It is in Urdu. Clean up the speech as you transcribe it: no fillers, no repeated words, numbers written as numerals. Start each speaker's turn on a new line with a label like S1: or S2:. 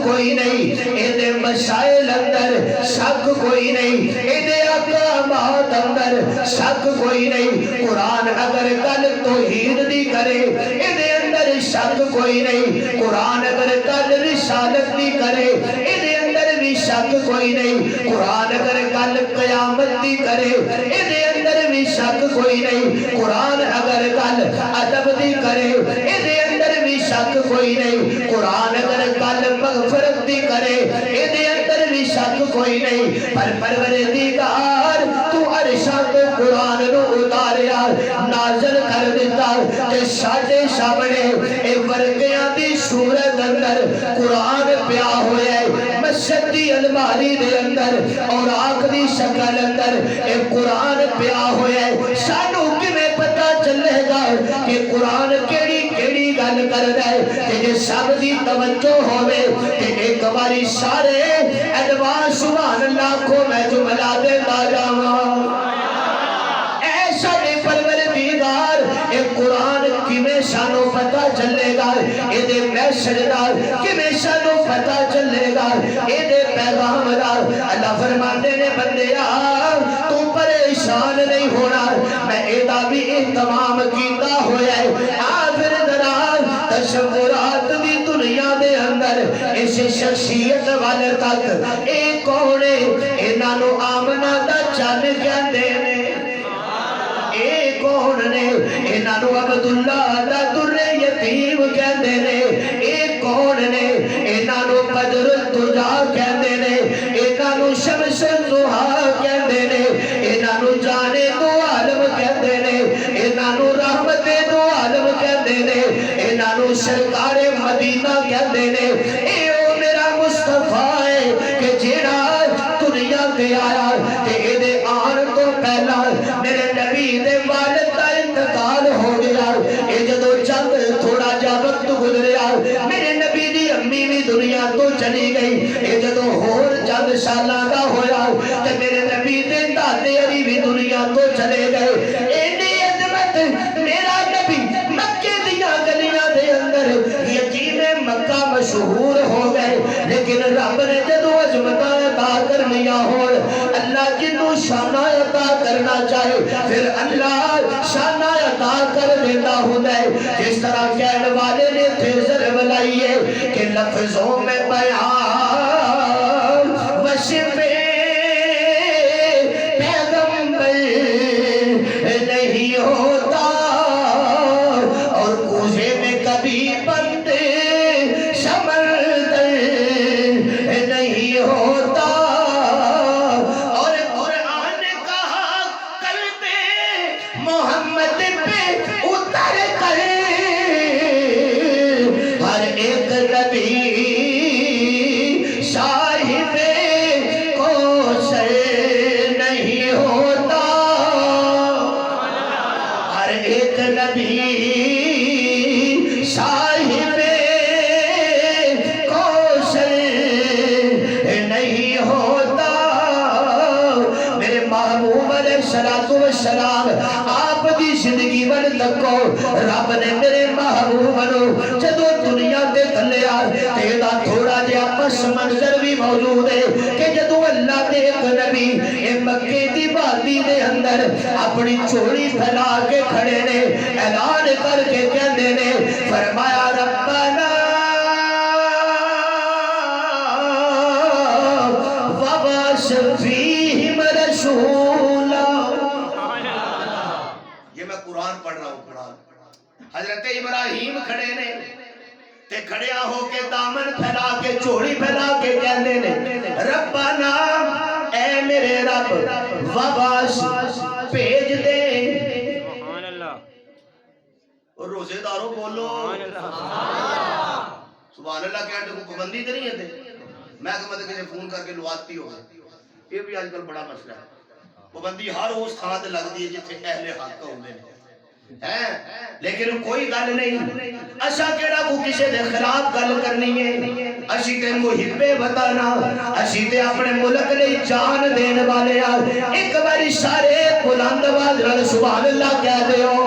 S1: کوئی نہیں، اے دے مسائل اندر شک کوئی نہیں، اے دے احکامات اندر شک کوئی نہیں۔ قرآن اگر کل توحید دی کرے اے دے اندر شک کوئی نہیں، قرآن اگر کل رسالت دی کرے اے دے اندر بھی شک کوئی نہیں، قرآن اگر کل قیامت دی کرے اے دے اندر بھی شک کوئی نہیں، قرآن اگر کل ادب دی کرے اے دے اندر بھی شک کوئی نہیں، قرآن اگر کل مغفرت دی کرے اے دے اندر بھی شک کوئی نہیں۔ پر پروردگار تو عرشاں تو قرآن نو اتاریا نازل کر دیتا تے ساڈے سامنے اے ورگیاں دی صورت اندر قرآن پیا ہویا ہے، مسجد دی الماری دے اندر اور آنکھ دی شکل اندر اے قرآن پیا ہویا ہے۔ سانو کیویں پتہ چلے گا کہ قرآن کیڑی کیڑی گل کردا ہے تے جے سب دی توجہ ہوے تے ایک باری سارے ادوار سبحان اللہ کو میں جملہ دیندا جاواں۔ اے ساڈے پروردگار اے قرآن کیویں سانو پتہ چلے گا، اے دے میسج نال کیویں سانو پتہ چلے گا، اے دے پیغام نال۔ اللہ فرماندے نے بندیا تو پریشان نہیں ہونا، میں اے دا بھی اہتمام کیتا ہویا ہے۔ آخر درار تصورات دی دنیا دے اندر اس شخصیت والے تک اے کونے انہاں نو آمنہ دا چن کہندے نے، اے کون نے انہاں نو عبداللہ دا در یتیم کہندے نے، اے کون نے انہاں نو بدر الدجا کہندے نے، انہاں نو شمس الضحیٰ کہندے نے، انہاں نو جانے دو عالم کہندے نے، انہاں نو رحمت دو عالم کہندے نے، انہاں نو سرکار مدینہ کہندے نے۔ اے او میرا مصطفیٰ ہے کہ جیڑا دنیا تے آیا تے اے دے آن تو پہلا میرے نبی دے والد دا انتقال ہو گیا، اے جدو چند تھوڑا جا وقت گزریا میرے نبی دی امی بھی دنیا تو چلی گئی، اے جدو ہور چند سالاں دا ہویا تے میرے نبی دے دادے علی بھی دنیا تو چلے گئے۔ اینی عظمت میرا نبی مکے دیاں گلیاں دے اندر یتیم مکہ مشہور ہو گئے، لیکن رب نے جدو عظمتاں عطا کرنیاں ہون اللہ جنوں شانہ عطا کرنا چاہے پھر اللہ شانہ عطا کر دیتا ہوتا ہے۔ جس طرح کہنے والے نے تھے ضرب لائیے کہ لفظوں میں بیان وشپے پیغمبر نہیں ہوتا اور کوزے میں کبھی بند سمندر نہیں ہوتا، اور قرآن کہا قلب محمد پہ اتر کر ہر ایک نبی صاحب کوثر نہیں ہوتا، ہر ایک نبی صاحب کوثر نہیں ہوتا۔ میرے محبوب علیہ السلام آپ دی زندگی بن تکو رب نے میرے محبوب نو جدو دنیا دے کلیا تیدا تھوڑا جا پس منظر بھی موجود ہے کہ جدو اللہ دے ایک نبی اے مکے دی وادی دے اندر اپنی چوڑی پھیلا کے کھڑے نے، اعلان کر کے کہندے نے، فرمایا ربنا وبعث فیہم رسولا۔ یہ میں قرآن پڑھ رہا ہوں، قرآن۔ حضرت ابراہیم کھڑے نے تے کھڑیا ہو کے دامن پھیلا کے چوڑی پھیلا کے کہندے نے ربنا اے میرے رب وبعث بھیج دے، اور روزے داروں بولو سبحان اللہ کہتے کو پابندی تو نہیں ہے، میں کہ کسی فون کر کے لواتی ہو یہ بھی آج کل بڑا مسئلہ ہے، پابندی ہر اس تھان تے لگتی ہے جتھے اہل حق ہوندے نے، لیکن کوئی گل نہیں اسا کیڑا کو کسی دے خلاف گل کرنی ہے، اسی تے محب وطن اسی تے اپنے ملک لئی جان دین والے ایک باری سارے بلند آواز نال سبحان اللہ کہہ دیو۔